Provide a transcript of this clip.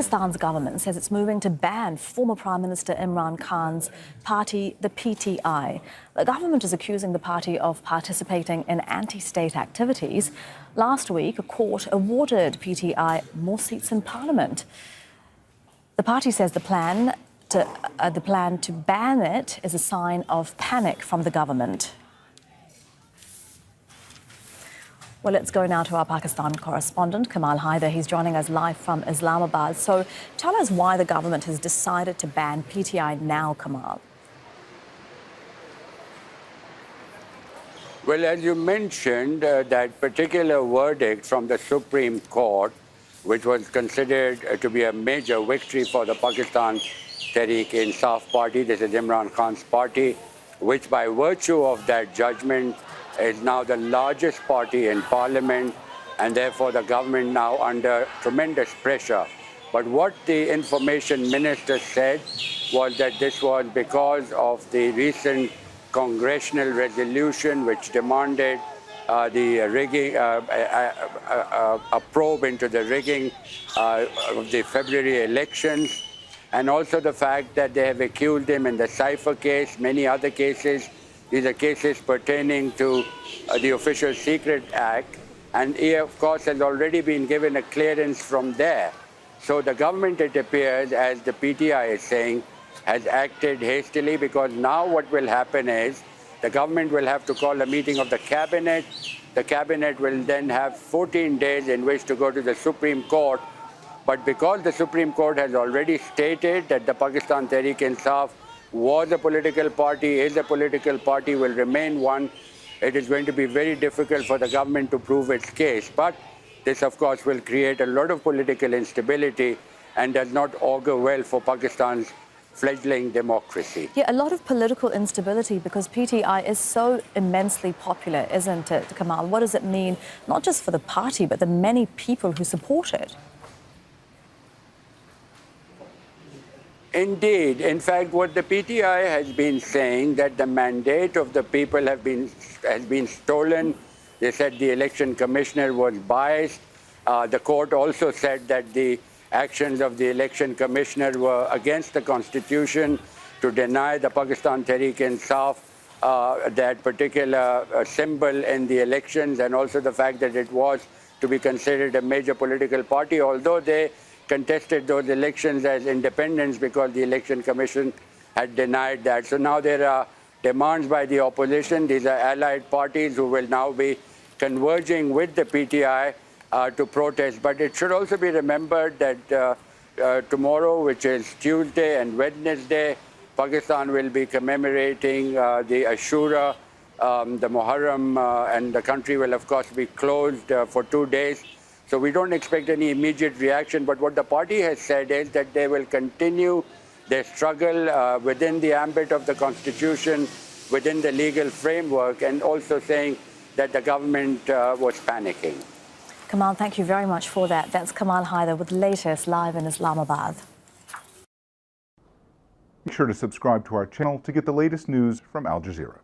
Pakistan's government says it's moving to ban former Prime Minister Imran Khan's party, the PTI. The government is accusing the party of participating in anti-state activities. Last week, a court awarded PTI more seats in parliament. The party says the plan to ban it is a sign of panic from the government. Well, let's go now to our Pakistan correspondent, Kamal Haider. He's joining us live from Islamabad. So tell us why the government has decided to ban PTI now, Kamal. Well, as you mentioned, that particular verdict from the Supreme Court, which was considered to be a major victory for the Pakistan Tehreek-e-Insaf party, this is Imran Khan's party, which by virtue of that judgment is now the largest party in parliament, and therefore the government now under tremendous pressure. But what the information minister said was that this was because of the recent congressional resolution which demanded the rigging, a probe into the rigging of the February elections, and also the fact that they have accused him in the Cypher case, many other cases. These are cases pertaining to the Official Secret Act, and he, of course, has already been given a clearance from there. So the government, it appears, as the PTI is saying, has acted hastily, because now what will happen is the government will have to call a meeting of the cabinet. The cabinet will then have 14 days in which to go to the Supreme Court. But because the Supreme Court has already stated that the Pakistan Tehreek-e-Insaf was a political party, is a political party, will remain one, it is going to be very difficult for the government to prove its case. But this, of course, will create a lot of political instability and does not augur well for Pakistan's fledgling democracy. Yeah, a lot of political instability because PTI is so immensely popular, isn't it, Kamal? What does it mean, not just for the party, but the many people who support it? Indeed. In fact, what the PTI has been saying, that the mandate of the people has been stolen. They said the election commissioner was biased. The court also said that the actions of the election commissioner were against the constitution to deny the Pakistan Tehreek-e-Insaf that particular symbol in the elections, and also the fact that it was to be considered a major political party, although they contested those elections as independents because the election commission had denied that. So now there are demands by the opposition. These are allied parties who will now be converging with the PTI to protest. But it should also be remembered that tomorrow, which is Tuesday and Wednesday, Pakistan will be commemorating the Ashura, the Muharram, and the country will, of course, be closed for 2 days. So we don't expect any immediate reaction, but what the party has said is that they will continue their struggle within the ambit of the constitution, within the legal framework, and also saying that the government was panicking. Kamal, thank you very much for that. That's Kamal Haider with the latest live in Islamabad. Make sure to subscribe to our channel to get the latest news from Al Jazeera.